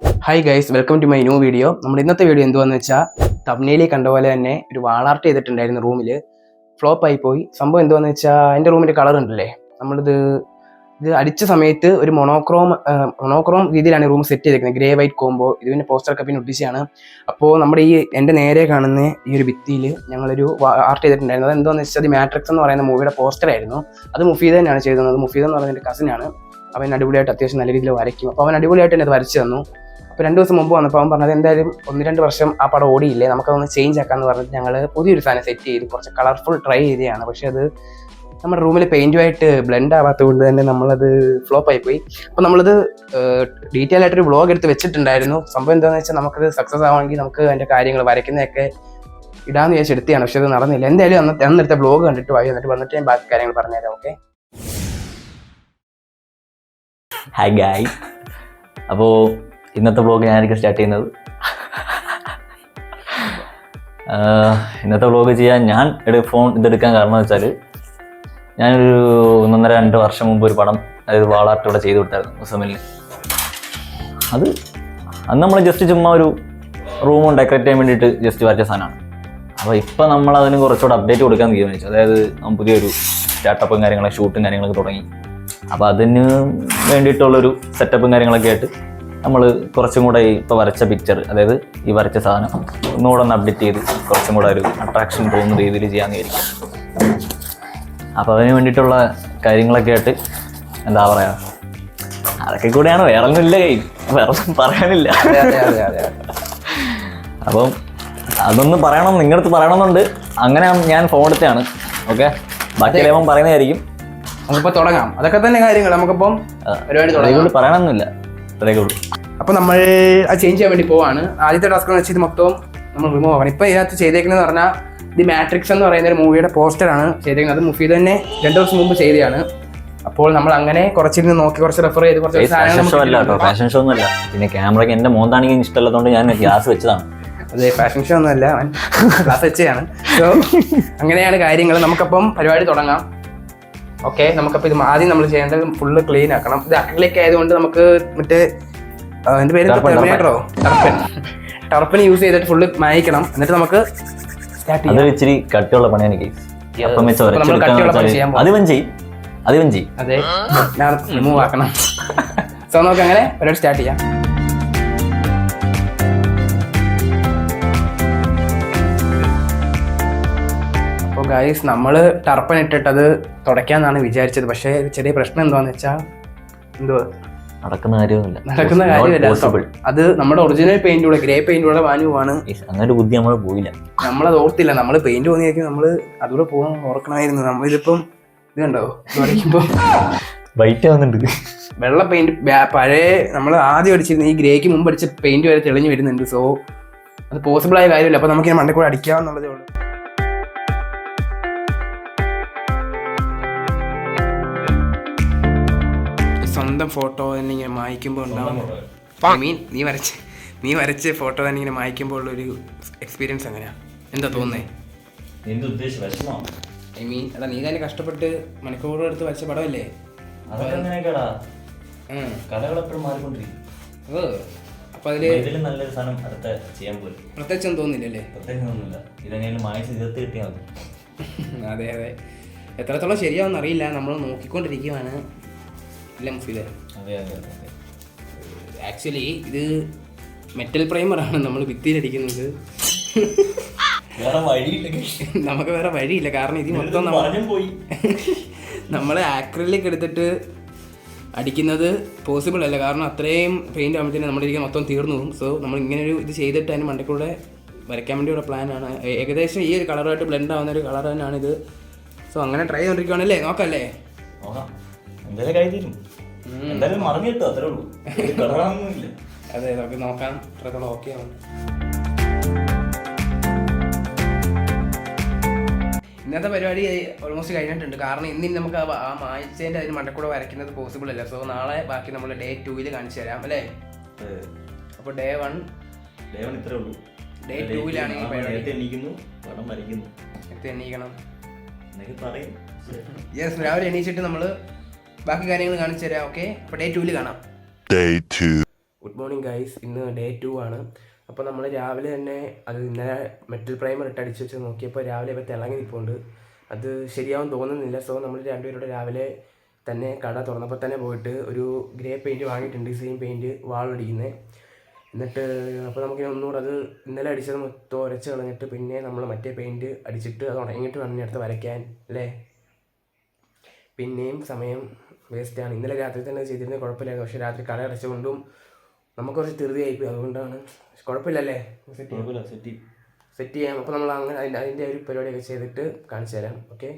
Hi guys, welcome to my new video. നമ്മുടെ ഇന്നത്തെ video എന്തുവാന്ന് വെച്ചാൽ തബ്നയിലേക്ക് കണ്ട പോലെ തന്നെ ഒരു വാളാർട്ട് ചെയ്തിട്ടുണ്ടായിരുന്നു റൂമിൽ. ഫ്ലോപ്പ് ആയി പോയി. സംഭവം എന്തുവാന്ന് വെച്ചാൽ എൻ്റെ റൂമിൻ്റെ കളർ ഉണ്ടല്ലേ, ഇത് അടിച്ച സമയത്ത് ഒരു മൊണോക്രോം രീതിയിലാണ് റൂം സെറ്റ് ചെയ്തിരിക്കുന്നത്, ഗ്രേ വൈറ്റ് കോംബോ. ഇത് പിന്നെ പോസ്റ്ററൊക്കെ പിന്നെ ഒട്ടിച്ചാണ്. അപ്പോൾ നമ്മുടെ എൻ്റെ നേരെ കാണുന്ന ഈ ഒരു ഭിത്തിയിൽ ഞങ്ങളൊരു ആർട്ട് ചെയ്തിട്ടുണ്ടായിരുന്നു. അത് എന്താണെന്ന് വെച്ചാൽ അത് മാട്രിക്സ് എന്ന് പറയുന്ന മൂവിയുടെ പോസ്റ്ററായിരുന്നു. അത് മുഫീദ തന്നെയാണ് ചെയ്തത്. മുഫീദ എന്ന് പറയുന്നത് എൻ്റെ കസിനാണ്. അവൻ അടിപൊളിയായിട്ട് അത്യാവശ്യം നല്ല രീതിയിൽ വരയ്ക്കും. അപ്പോൾ അവൻ അടിപൊളിയായിട്ട് തന്നെ അത് വരച്ച് തന്നു. അപ്പോൾ 2 ദിവസം മുമ്പ് വന്നപ്പോൾ അവൻ പറഞ്ഞത് എന്തായാലും 1-2 വർഷം ആ പടം ഓടിയില്ലേ, നമുക്കതൊന്ന് ചേഞ്ച് ആക്കാമെന്ന് പറഞ്ഞിട്ട് ഞങ്ങൾ പുതിയൊരു സാധനം സെറ്റ് ചെയ്ത് കുറച്ച് കളർഫുൾ ട്രൈ ചെയ്തതാണ്. പക്ഷേ അത് നമ്മുടെ റൂമിൽ പെയിൻറ്റുമായിട്ട് ബ്ലെൻഡ് ആവാത്തത് കൊണ്ട് തന്നെ നമ്മളത് ഫ്ലോപ്പ് ആയിപ്പോയി. അപ്പോൾ നമ്മളത് ഡീറ്റെയിൽ ആയിട്ടൊരു വ്ളോഗ് എടുത്ത് വെച്ചിട്ടുണ്ടായിരുന്നു. സംഭവം എന്താണെന്ന് വെച്ചാൽ നമുക്കത് സക്സസ് ആവണമെങ്കിൽ നമുക്ക് അതിൻ്റെ കാര്യങ്ങൾ വരയ്ക്കുന്നതൊക്കെ ഇടാമെന്ന് വിചാരിച്ചെടുത്തതാണ്. പക്ഷേ അത് നടന്നില്ല. എന്തായാലും അന്നത്തെ വ്ളോഗ് കണ്ടിട്ട് വായി, എന്നിട്ട് വന്നിട്ട് ഞാൻ ബാക്കി കാര്യങ്ങൾ പറഞ്ഞുതരാം. ഓക്കെ, ഹായ് ഗായ്. അപ്പോൾ ഇന്നത്തെ വ്ളോഗ് ഞാനായിരിക്കും സ്റ്റാർട്ട് ചെയ്യുന്നത്. ഇന്നത്തെ വ്ളോഗ് ചെയ്യാൻ ഞാൻ ഫോൺ ഇതെടുക്കാൻ കാരണം എന്ന് വെച്ചാൽ ഞാനൊരു 1.5-2 വർഷം മുമ്പ് ഒരു പടം, അതായത് വാളാർട്ട് ഇവിടെ ചെയ്ത് കൊടുത്തായിരുന്നു മുസമിലിന്. അത് അന്ന് നമ്മൾ ജസ്റ്റ് ചുമ്മാ ഒരു റൂമും ഡെക്കറേറ്റ് ചെയ്യാൻ വേണ്ടിയിട്ട് ജസ്റ്റ് വരച്ച സാധനമാണ്. അപ്പോൾ ഇപ്പം നമ്മളതിന് കുറച്ചുകൂടെ അപ്ഡേറ്റ് കൊടുക്കാൻ തീരുമാനിച്ചു. അതായത് പുതിയൊരു സ്റ്റാർട്ടപ്പും കാര്യങ്ങളൊക്കെ ഷൂട്ടും കാര്യങ്ങളൊക്കെ തുടങ്ങി. അപ്പോൾ അതിന് വേണ്ടിയിട്ടുള്ളൊരു സെറ്റപ്പും കാര്യങ്ങളൊക്കെ ആയിട്ട് നമ്മൾ കുറച്ചും കൂടെ ഇപ്പോൾ വരച്ച പിക്ചർ, അതായത് ഈ വരച്ച സാധനം ഒന്നുകൂടെ ഒന്ന് അപ്ഡേറ്റ് ചെയ്ത് കുറച്ചും കൂടെ ഒരു അട്രാക്ഷൻ തോന്നുന്ന രീതിയിൽ ചെയ്യാമെന്ന് വിചാരിക്കും. അപ്പോൾ അതിന് വേണ്ടിയിട്ടുള്ള കാര്യങ്ങളൊക്കെ ആയിട്ട് എന്താ പറയുക, അതൊക്കെ കൂടെയാണ്. വേറെ ഒന്നും ഇല്ല, വേറെ ഒന്നും പറയാനില്ല. അപ്പം അതൊന്ന് പറയണം, നിങ്ങളടുത്ത് പറയണമെന്നുണ്ട്. അങ്ങനെ ഞാൻ ഫോൺ എടുത്താണ്. ഓക്കെ, ബാക്കിയെല്ലാം പറയുന്നതായിരിക്കും. നമുക്കിപ്പോൾ തുടങ്ങാം. അതൊക്കെ തന്നെ കാര്യങ്ങൾ. നമുക്കിപ്പം പരിപാടി പറയണമെന്നില്ല, ഇത്രയൊക്കെ ഉള്ളൂ. അപ്പോൾ നമ്മൾ അത് ചേഞ്ച് ചെയ്യാൻ വേണ്ടി പോവാണ്. ആദ്യത്തെ ടാസ്ക് എന്ന് വെച്ചാൽ ഇത് മൊത്തം നമ്മൾ റിമൂവ് ആവണം. ഇപ്പോൾ ഇതിനകത്ത് ചെയ്തേക്കുന്നതെന്ന് പറഞ്ഞാൽ ദി മാട്രിക്സ് എന്ന് പറയുന്ന ഒരു മൂവിയുടെ പോസ്റ്ററാണ് ചെയ്തേക്കുന്നത്. അത് മുഫീദ് തന്നെ 2 ദിവസം മുമ്പ് ചെയ്തതാണ്. അപ്പോൾ നമ്മൾ അങ്ങനെ കുറച്ചിരുന്ന് നോക്കി, കുറച്ച് റെഫർ ചെയ്ത് കുറച്ച് ഫാഷൻ ഷോ ഒന്നുമല്ല. പിന്നെ ക്യാമറയ്ക്ക് എൻ്റെ മോന്താണെങ്കിൽ ഇഷ്ടമല്ലാത്തതുകൊണ്ട് ഞാൻ ഗ്ലാസ് വെച്ചതാണ്. അതെ, ഫാഷൻ ഷോ ഒന്നുമല്ല, ഗ്ലാസ് വെച്ചതാണ്. സോ അങ്ങനെയാണ് കാര്യങ്ങൾ. നമുക്കപ്പം പരിപാടി തുടങ്ങാം. ഓക്കെ, നമുക്കപ്പോൾ ഇത് ആദ്യം നമ്മൾ ചെയ്യേണ്ടത് ഫുള്ള് ക്ലീൻ ആക്കണം. ഇത് അക്രിലിക് ആയതുകൊണ്ട് നമുക്ക് മറ്റേ എൻ്റെ പേര് ടർപ്പൻ യൂസ് ചെയ്തിട്ട് ഫുള്ള് മായിക്കണം. എന്നിട്ട് നമുക്ക് സ്റ്റാർട്ട് ചെയ്യാം. ഇച്ചിരി കട്ടിയുള്ള പണിയാണ്. അതെ, ഞാൻ റിമൂവ് ആക്കണം. സോ നമുക്ക് അങ്ങനെ പരിപാടി സ്റ്റാർട്ട് ചെയ്യാം. അപ്പോൾ ഗൈസ്, നമ്മൾ ടർപ്പൻ ഇട്ടിട്ട് അത് തുടയ്ക്കാന്നാണ് വിചാരിച്ചത്. പക്ഷേ ചെറിയ പ്രശ്നം എന്താണെന്ന് വെച്ചാൽ നടക്കുന്ന കാര്യമല്ല. അത് നമ്മുടെ ഒറിജിനൽ പെയിന്റൂടെ, ഗ്രേ പെയിന്റൂടെ വാനുവാണ്. അങ്ങനെ ബുദ്ധി നമ്മൾ പോയില്ല, നമ്മളത് ഓർത്തില്ല. നമ്മൾ പെയിന്റ് തോന്നിയായിരിക്കും നമ്മൾ അതുകൂടെ പോകാൻ ഓർക്കണമായിരുന്നു. നമ്മളിതിപ്പം ഇത് കണ്ടോ തുടയ്ക്കുമ്പോൾ വൈറ്റ് ആവുന്നുണ്ട്. വെള്ള പെയിന്റ് പഴയ നമ്മൾ ആദ്യം അടിച്ചിരുന്ന ഈ ഗ്രേക്ക് മുമ്പ് അടിച്ച പെയിന്റ് വരെ തെളിഞ്ഞു വരുന്നുണ്ട്. സോ അത് പോസിബിൾ ആയ കാര്യമില്ല. അപ്പോൾ നമുക്ക് മണ്ടേ കൂടെ അടിക്കാമെന്നുള്ളതേ ഉള്ളൂ. സ്വന്തം ഫോട്ടോ തന്നെ ഇങ്ങനെ മായ്ക്കുമ്പോൾ ഉണ്ടാവും. നീ വരച്ച ഫോട്ടോ തന്നെ ഇങ്ങനെ മായ്ക്കുമ്പോൾ ഉള്ളൊരു എക്സ്പീരിയൻസ് എങ്ങനെയാണ്? എന്താ തോന്നുന്നത്? അതാ നീ തന്നെ കഷ്ടപ്പെട്ട് മണിക്കൂറെടുത്ത് വരച്ച പടമല്ലേ? അപ്പൊ അതില് പ്രത്യേകിച്ചൊന്നും തോന്നില്ലല്ലേ? അതെ അതെ, എത്രത്തോളം ശരിയാവുമെന്ന് അറിയില്ല. നമ്മൾ നോക്കിക്കൊണ്ടിരിക്കുകയാണ്. അല്ല മുഫീദേ, ആക്ച്വലി ഇത് മെറ്റൽ പ്രൈമറാണ് നമ്മൾ ഭിത്തിയിലടിക്കുന്നത്. നമുക്ക് വേറെ വഴിയില്ല. കാരണം ഇത് മൊത്തം നമ്മൾ ആക്രിലിക് എടുത്തിട്ട് അടിക്കുന്നത് പോസിബിൾ അല്ല. കാരണം അത്രയും പെയിന്റ് ആകുമ്പോഴത്തേനും നമ്മുടെ ഇരിക്കാൻ മൊത്തം തീർന്നു പോകും. സോ നമ്മൾ ഇങ്ങനെ ഒരു ഇത് ചെയ്തിട്ട് അതിന് മണ്ടക്കൂടെ വരയ്ക്കാൻ വേണ്ടിയുള്ള പ്ലാനാണ്. ഏകദേശം ഈ ഒരു കളറുമായിട്ട് ബ്ലെൻഡ് ആവുന്ന ഒരു കളർ തന്നെയാണിത്. സോ അങ്ങനെ ട്രൈ ചെയ്തോണ്ടിരിക്കുകയാണല്ലേ? നോക്കല്ലേ? അതെ, നമുക്ക് നോക്കാം എത്രത്തോളം ഓക്കെ ആവും. ഇന്നത്തെ പരിപാടി ഓൾമോസ്റ്റ് കഴിഞ്ഞിട്ടുണ്ട്. കാരണം ഇന്ന് നമുക്ക് ആ മായ്ച്ചേൻ്റെ അതിന് മണ്ടക്കൂടെ വരയ്ക്കുന്നത് പോസിബിൾ അല്ല. സോ നാളെ ബാക്കി നമ്മൾ ഡേ 2 കാണിച്ചു തരാം അല്ലേ? അപ്പോൾ ഡേ 1 ഇത്രേ ഉള്ളൂ. ഡേ 2 ഈ പരിപാടി എണീക്കണം. യെസ്, രാവിലെ എണീച്ചിട്ട് നമ്മൾ ബാക്കി കാര്യങ്ങൾ കാണിച്ചു തരാം. ഓക്കെ, അപ്പോൾ ഡേ 2 കാണാം. Good morning guys. ഇന്ന് ഡേ 2 ആണ്. അപ്പോൾ നമ്മൾ രാവിലെ തന്നെ അത് ഇന്നലെ മെറ്റൽ പ്രൈമർ ഇട്ട് അടിച്ച് വെച്ച് നോക്കിയപ്പോൾ രാവിലെ ഇപ്പോൾ തിളങ്ങി നിൽപ്പുണ്ട്. അത് ശരിയാവും തോന്നുന്നില്ല. സോ നമ്മൾ രണ്ടുപേരുടെ രാവിലെ തന്നെ കട തുറന്നപ്പോൾ തന്നെ പോയിട്ട് ഒരു ഗ്രേ പെയിൻറ്റ് വാങ്ങിയിട്ടുണ്ട്, സെയിം പെയിൻറ്റ് വാളടിക്കുന്നത്. എന്നിട്ട് അപ്പോൾ നമുക്കിനി ഒന്നുകൂടെ അത് ഇന്നലെ അടിച്ചത് മൊത്തം ഉരച്ച് കളഞ്ഞിട്ട് പിന്നെ നമ്മൾ മറ്റേ പെയിൻറ്റ് അടിച്ചിട്ട് അത് ഉണങ്ങിയിട്ട് വേണം അടുത്ത് വരയ്ക്കാൻ അല്ലേ. പിന്നെയും സമയം വേസ്റ്റാണ്. ഇന്നലെ രാത്രി തന്നെ ചെയ്തിരുന്നത് കുഴപ്പമില്ലായിരുന്നു. പക്ഷേ രാത്രി കട അടച്ചുകൊണ്ടും നമുക്ക് കുറച്ച് ധൃതിയായിപ്പോയി. അതുകൊണ്ടാണ്. കുഴപ്പമില്ലല്ലേ, സെറ്റ് ചെയ്യാം. അപ്പോൾ നമ്മൾ അങ്ങനെ അതിൻ്റെ ഒരു പരിപാടിയൊക്കെ ചെയ്തിട്ട് കാണിച്ചു തരാം. ഓക്കെ.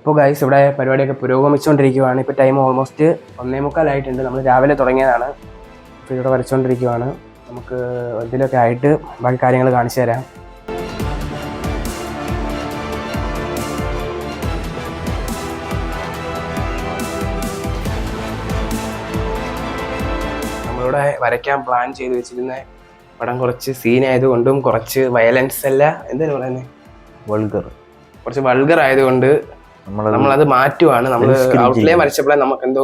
അപ്പോൾ ഗൈസ് ഇവിടെ പരിപാടിയൊക്കെ പുരോഗമിച്ചുകൊണ്ടിരിക്കുകയാണ്. ഇപ്പോൾ ടൈം ഓൾമോസ്റ്റ് 1:45 നമ്മൾ രാവിലെ തുടങ്ങിയതാണ്. അപ്പോൾ ഇവിടെ വരച്ചുകൊണ്ടിരിക്കുകയാണ്. നമുക്ക് ഇതിലൊക്കെ ആയിട്ട് ബാക്കി കാര്യങ്ങൾ കാണിച്ചു തരാം. നമ്മളിവിടെ വരയ്ക്കാൻ പ്ലാൻ ചെയ്ത് വെച്ചിരുന്ന പടം കുറച്ച് സീനായതുകൊണ്ടും കുറച്ച് വയലൻസ് അല്ല, എന്താണ് പറയുന്നത്, കുറച്ച് വൾഗർ ആയതുകൊണ്ട് നമ്മളത് മാറ്റുവാണ്. നമ്മൾ ഔട്ട്ലൈൻ വരച്ചപ്പോഴേ നമുക്കെന്തോ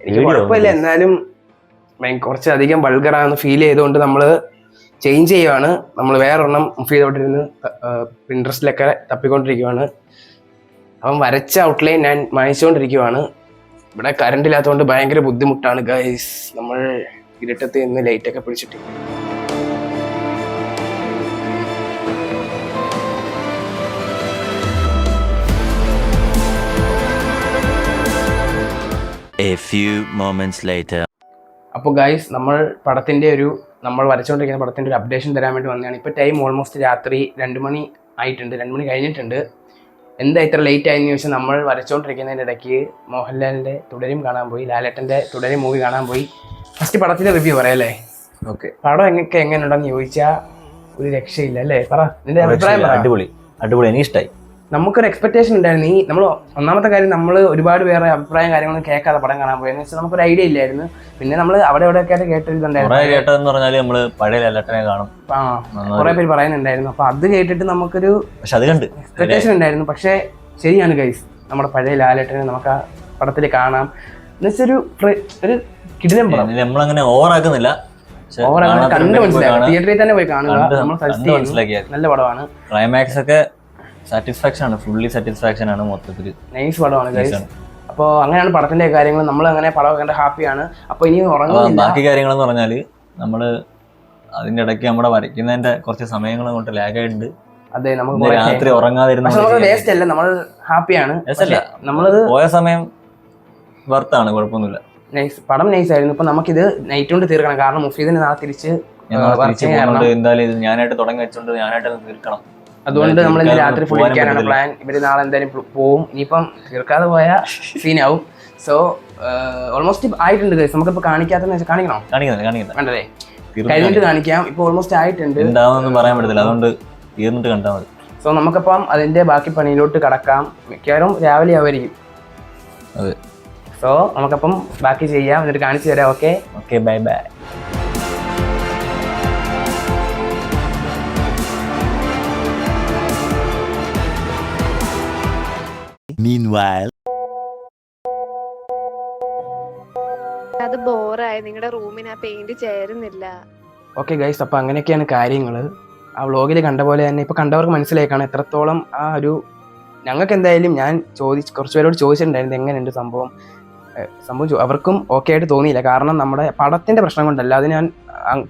എനിക്ക് കുഴപ്പമില്ല, എന്നാലും കുറച്ചധികം വൾഗറാന്ന് ഫീൽ ചെയ്തുകൊണ്ട് നമ്മൾ ചേഞ്ച് ചെയ്യുവാണ്. നമ്മൾ വേറൊരെണ്ണം മൂവ് ചെയ്തോണ്ടിരുന്ന് പിൻട്രസ്റ്റിലൊക്കെ തപ്പിക്കൊണ്ടിരിക്കുവാണ്. അപ്പം വരച്ച ഔട്ട്ലൈൻ ഞാൻ മായിച്ചുകൊണ്ടിരിക്കുവാണ്. ഇവിടെ കറണ്ട് ഇല്ലാത്തതുകൊണ്ട് ഭയങ്കര ബുദ്ധിമുട്ടാണ് ഗൈസ്. നമ്മൾ ഇരുട്ടത്ത് നിന്ന് ലൈറ്റൊക്കെ പിടിച്ചിട്ട് A few moments later. അപ്പോൾ ഗൈസ് നമ്മൾ വരച്ചുകൊണ്ടിരിക്കുന്ന പടത്തിൻ്റെ ഒരു അപ്ഡേഷൻ തരാൻ വേണ്ടി വന്നതാണ്. ഇപ്പോൾ ടൈം ഓൾമോസ്റ്റ് രാത്രി 2 മണി ആയിട്ടുണ്ട്, 2 മണി കഴിഞ്ഞിട്ടുണ്ട്. എന്താ ഇത്ര ലേറ്റ് ആയെന്ന് ചോദിച്ചാൽ നമ്മൾ വരച്ചുകൊണ്ടിരിക്കുന്നതിൻ്റെ ഇടയ്ക്ക് മോഹൻലാലിൻ്റെ തുടരും കാണാൻ പോയി, ലാലേട്ടൻ്റെ തുടരും മൂവി കാണാൻ പോയി. ഫസ്റ്റ് പടത്തിൻ്റെ റിവ്യൂ പറയാം അല്ലേ. ഓക്കെ. പടം എങ്ങനെയുണ്ടെന്ന് ചോദിച്ചാൽ ഒരു രക്ഷയില്ല അല്ലേ. പറ നിന്റെ അഭിപ്രായം. അടിപൊളി, എനിക്ക് ഇഷ്ടമായി. നമുക്കൊരു എക്സ്പെക്ടേഷൻ ഉണ്ടായിരുന്നു. നമ്മൾ ഒന്നാമത്തെ കാര്യം, നമ്മൾ ഒരുപാട് പേരെ അഭിപ്രായം കാര്യങ്ങളൊന്നും കേൾക്കാതെ പടം കാണാൻ പോയെന്ന് വെച്ചാൽ നമുക്കൊരു ഐഡിയ ഇല്ലായിരുന്നു. പിന്നെ നമ്മൾ അവിടെ എവിടെയൊക്കെ ആയിട്ട് കേട്ടതെന്ന് പറഞ്ഞാൽ നമ്മള് പഴയ ലാലേട്ടനെ കാണും, കുറെ പേര് പറയുന്നുണ്ടായിരുന്നു. അപ്പൊ അത് കേട്ടിട്ട് നമുക്കൊരു എക്സ്പെക്ടേഷൻ ഉണ്ടായിരുന്നു. പക്ഷേ ശരിയാണ് ഗൈസ്, നമ്മുടെ പഴയ ലാലേട്ടനെ നമുക്ക് ആ പടത്തിൽ കാണാം. എന്നുവെച്ചൊരു കിടിലം പടം. നമ്മളങ്ങനെ ഓവറാക്കുന്നില്ല, കണ്ട് മനസ്സിലാക്കാം. തിയേറ്ററിൽ തന്നെ പോയി കാണുക, നമ്മൾ നല്ല പടമാണ്. ക്ലൈമാക്സ് ഒക്കെ സാറ്റിസ്ഫാക്ഷൻ ആണ്, ഫുള്ളി സാറ്റിസ്ഫാക്ഷൻ ആണ്. മൊത്തത്തിൽ നൈസ് പടമാണ് ഗൈസ്. അപ്പോൾ അങ്ങനെയാണ് പടത്തിന്റെ കാര്യങ്ങൾ. നമ്മൾ അങ്ങനെ പടം കണ്ട് ഹാപ്പിയാണ്. അപ്പോൾ ഇനി ഉറങ്ങുന്നില്ല. ബാക്കി കാര്യങ്ങളെന്ന് പറഞ്ഞാൽ നമ്മൾ അതിന്റെ ഇടയ്ക്ക് നമ്മുടെ വരയ്ക്കുന്നതിന്റെ കുറച്ച് സമയങ്ങൾ കൊണ്ട് ലാഗായിട്ടുണ്ട്. അതെ, നമുക്ക് രാത്രി ഉറങ്ങാതിരുന്ന വേസ്റ്റ് അല്ല, നമ്മൾ ഹാപ്പിയാണ്. നമ്മളത് പോയ സമയം വർത്താണ്, കുഴപ്പമൊന്നുമില്ല. നൈസ് പടം, നൈസ് ആയിരുന്നു. ഇപ്പൊ നമുക്കിത് നൈറ്റ് കൊണ്ട് തീർക്കണം. കാരണം മുഫീദിന് നാളെ തിരിച്ച് എന്തായാലും ഇത് ഞാനായിട്ട് തുടങ്ങി വെച്ചോണ്ട് ഞാനായിട്ട് തീർക്കണം. അതുകൊണ്ട് നമ്മൾ ഇന്ന് രാത്രി ഫുൾ ഇരിക്കാനാണ് പ്ലാൻ. ഇവര് നാളെ എന്തായാലും പോവും. ഇനിയിപ്പം തീർക്കാതെ പോയാൽ സീനാവും. സോ ഓൾമോസ്റ്റ് ആയിട്ടുണ്ട് ഗൈസ്. നമുക്കിപ്പോ കാണിക്കാത്തെന്ന് വെച്ചാൽ കാണിക്കണം വേണ്ടല്ലേ, കഴിഞ്ഞിട്ട് കാണിക്കാം. ഇപ്പൊ ഓൾമോസ്റ്റ് ആയിട്ടുണ്ട്, എന്താണെന്നൊന്നും പറയാൻ പറ്റത്തില്ല. അതുകൊണ്ട് തീർന്നിട്ട് കണ്ടാൽ മതി. സോ നമുക്കപ്പം അതിന്റെ ബാക്കി പണിയിലോട്ട് കടക്കാം. മിക്കവാറും രാവിലെ ആവുമായിരിക്കും. അതെ. സോ നമുക്കപ്പം ബാക്കി ചെയ്യാം, എന്നിട്ട് കാണിച്ചു തരാം. Okay, by. Meanwhile, അത് ബോറായി, നിങ്ങളുടെ റൂമിന് ആ പെയിന്റ് ചേരുന്നില്ല. ഓക്കെ ഗൈസ്, അപ്പോൾ അങ്ങനെയൊക്കെയാണ് കാര്യങ്ങൾ. ആ വ്ളോഗിൽ കണ്ട പോലെ തന്നെ ഇപ്പോൾ കണ്ടവർക്ക് മനസ്സിലായിക്കാണ് എത്രത്തോളം ആ ഒരു, ഞങ്ങൾക്ക് എന്തായാലും ഞാൻ കുറച്ച് പേരോട് ചോദിച്ചിട്ടുണ്ടായിരുന്നു എങ്ങനെയുണ്ട് സംഭവം. അവർക്കും ഓക്കെ ആയിട്ട് തോന്നിയില്ല. കാരണം നമ്മുടെ പടത്തിൻ്റെ പ്രശ്നം കൊണ്ടല്ല, അത് ഞാൻ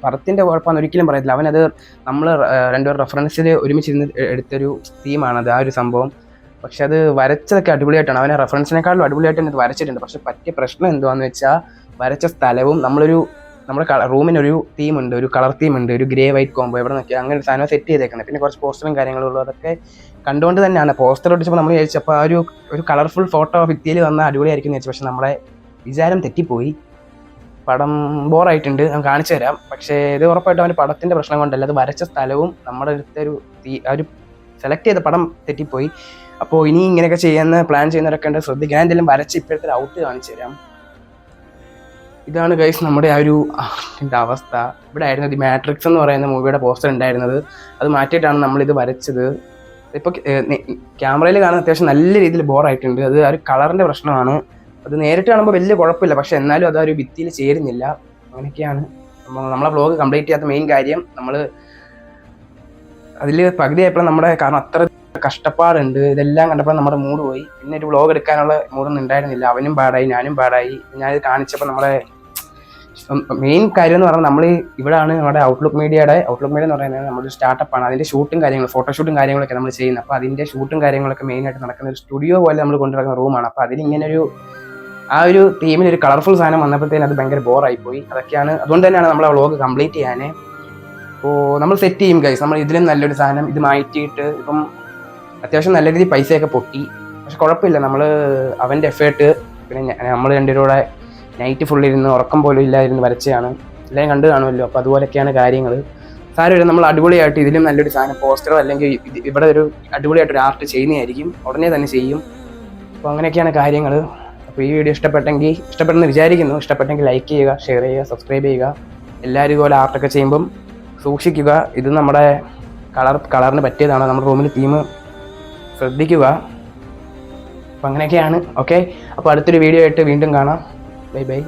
പടത്തിൻ്റെ കുഴപ്പമെന്ന് ഒരിക്കലും പറയത്തില്ല. അവനത് നമ്മൾ രണ്ടുപേർ റെഫറൻസിൽ ഒരുമിച്ചിരുന്ന് എടുത്തൊരു തീമാണത്, ആ ഒരു സംഭവം. പക്ഷെ അത് വരച്ചതൊക്കെ അടിപൊളിയായിട്ടാണ്. അവനെ റെഫറൻസിനേക്കാളും അടിപൊളിയായിട്ട് ഇത് വരച്ചിട്ടുണ്ട്. പക്ഷെ പറ്റിയ പ്രശ്നം എന്തുവാന്ന് വെച്ചാൽ വരച്ച സ്ഥലവും നമ്മുടെ റൂമിനൊരു തീമുണ്ട്, ഒരു കളർ തീമുണ്ട്, ഒരു ഗ്രേ വൈറ്റ് കോംബോ എവിടെ നോക്കി അങ്ങനെ ഒരു സാധനം സെറ്റ് ചെയ്തേക്കുന്നത്. പിന്നെ കുറച്ച് പോസ്റ്ററും കാര്യങ്ങളും ഉള്ളൂ. അതൊക്കെ കണ്ടുകൊണ്ട് തന്നെയാണ് പോസ്റ്റർ ഒട്ടിച്ചപ്പോൾ നമ്മൾ വിചാരിച്ചപ്പോൾ ആ ഒരു കളർഫുൾ ഫോട്ടോ ഭിത്തിയിൽ വന്നാൽ അടിപൊളിയായിരിക്കും എന്ന് വെച്ചു. പക്ഷെ നമ്മുടെ വിചാരം തെറ്റിപ്പോയി. പടം ബോറായിട്ടുണ്ട്, ഞാൻ കാണിച്ചു തരാം. പക്ഷേ ഇത് ഉറപ്പായിട്ടും അവൻ്റെ പടത്തിൻ്റെ പ്രശ്നം കൊണ്ടല്ല, അത് വരച്ച സ്ഥലവും നമ്മുടെ അടുത്തൊരു സെലക്ട് ചെയ്ത പടം തെറ്റിപ്പോയി. അപ്പോൾ ഇനി ഇങ്ങനെയൊക്കെ ചെയ്യുന്ന പ്ലാൻ ചെയ്യുന്നവരൊക്കെ ഉണ്ട്, ശ്രദ്ധിക്കുക. ഞാൻ എന്തെങ്കിലും വരച്ച് ഇപ്പോഴത്തെ ഔട്ട് കാണിച്ചു തരാം. ഇതാണ് ഗൈസ് നമ്മുടെ ആ ഒരു ആർട്ടിൻ്റെ അവസ്ഥ. ഇവിടെ ആയിരുന്നു ദി മാട്രിക്സ് എന്ന് പറയുന്ന മൂവിയുടെ പോസ്റ്റർ ഉണ്ടായിരുന്നത്. അത് മാറ്റിയിട്ടാണ് നമ്മളിത് വരച്ചത്. ഇപ്പോൾ ക്യാമറയിൽ കാണുന്ന അത്യാവശ്യം നല്ല രീതിയിൽ ബോറായിട്ടുണ്ട്. അത് ആ ഒരു കളറിൻ്റെ പ്രശ്നമാണ്. അത് നേരിട്ട് കാണുമ്പോൾ വലിയ കുഴപ്പമില്ല, പക്ഷെ എന്നാലും അത് ആ ഒരു ഭിത്തിയിൽ ചേരുന്നില്ല. അങ്ങനെയൊക്കെയാണ് നമ്മളെ വ്ളോഗ് കംപ്ലീറ്റ് ചെയ്യാത്ത മെയിൻ കാര്യം. നമ്മൾ അതിൽ പകുതിയായപ്പോൾ നമ്മുടെ കാരണം അത്ര കഷ്ടപ്പാടുണ്ട്. ഇതെല്ലാം കണ്ടപ്പോൾ നമ്മുടെ മൂഡ് പോയി. പിന്നെ ഒരു വ്ളോഗ് എടുക്കാനുള്ള മൂഡൊന്നും ഉണ്ടായിരുന്നില്ല. അവനും പാടായി, ഞാനും പാടായി. ഞാനിത് കാണിച്ചപ്പോൾ നമ്മളെ മെയിൻ കാര്യം എന്ന് പറഞ്ഞാൽ നമ്മൾ ഇവിടെയാണ് നമ്മുടെ ഔട്ട്ലുക്ക് മീഡിയ എന്ന് പറയുന്നത് നമ്മുടെ സ്റ്റാർട്ടപ്പാണ്. അതിൻ്റെ ഷൂട്ടും കാര്യങ്ങളും ഫോട്ടോഷൂട്ടും കാര്യങ്ങളൊക്കെ നമ്മൾ ചെയ്യുന്നത്. അപ്പോൾ അതിൻ്റെ ഷൂട്ടും കാര്യങ്ങളൊക്കെ മെയിനായിട്ട് നടക്കുന്ന ഒരു സ്റ്റുഡിയോ പോലെ നമ്മൾ കൊണ്ടുനടക്കുന്ന റൂമാണ്. അപ്പോൾ അതിലിങ്ങനൊരു ആ ഒരു തീമിൽ ഒരു കളർഫുൾ സാധനം വന്നപ്പോഴത്തേനും അത് ഭയങ്കര ബോറായിപ്പോയി. അതൊക്കെയാണ്, അതുകൊണ്ട് തന്നെയാണ് നമ്മൾ ആ വ്ളോഗ് കംപ്ലീറ്റ് ചെയ്യാൻ. അപ്പോൾ നമ്മൾ സെറ്റ് ചെയ്യും ഗൈസ്. നമ്മൾ ഇതിലും നല്ലൊരു സാധനം ഇത് മാറ്റിയിട്ട് ഇപ്പം അത്യാവശ്യം നല്ല രീതിയിൽ പൈസയൊക്കെ പൊട്ടി, പക്ഷെ കുഴപ്പമില്ല. നമ്മൾ അവൻ്റെ എഫേർട്ട്, പിന്നെ നമ്മൾ രണ്ടുപേരുടെ നൈറ്റ് ഫുള്ളിരുന്ന് ഉറക്കം പോലും ഇല്ലാതിരുന്ന് വരച്ചതാണ്. എല്ലാവരും കണ്ടു കാണുമല്ലോ. അപ്പോൾ അതുപോലെയൊക്കെയാണ് കാര്യങ്ങൾ. സാരമില്ല, നമ്മൾ അടിപൊളിയായിട്ട് ഇതിലും നല്ലൊരു സാധനം പോസ്റ്ററോ അല്ലെങ്കിൽ ഇവിടെ ഒരു അടിപൊളിയായിട്ടൊരു ആർട്ട് ചെയ്യുന്നതായിരിക്കും, ഉടനെ തന്നെ ചെയ്യും. അപ്പോൾ അങ്ങനെയൊക്കെയാണ് കാര്യങ്ങൾ. അപ്പോൾ ഈ വീഡിയോ ഇഷ്ടപ്പെട്ടെന്ന് വിചാരിക്കുന്നു. ഇഷ്ടപ്പെട്ടെങ്കിൽ ലൈക്ക് ചെയ്യുക, ഷെയർ ചെയ്യുക, സബ്സ്ക്രൈബ് ചെയ്യുക. എല്ലാവരും ഇതുപോലെ ആർട്ടൊക്കെ ചെയ്യുമ്പം സൂക്ഷിക്കുക. ഇത് നമ്മുടെ കളറിന് പറ്റിയതാണ്. നമ്മുടെ റൂമിൽ തീം ശ്രദ്ധിക്കുക. അപ്പം അങ്ങനെയൊക്കെയാണ്. ഓക്കെ, അപ്പോൾ അടുത്തൊരു വീഡിയോ ആയിട്ട് വീണ്ടും കാണാം. Bye bye.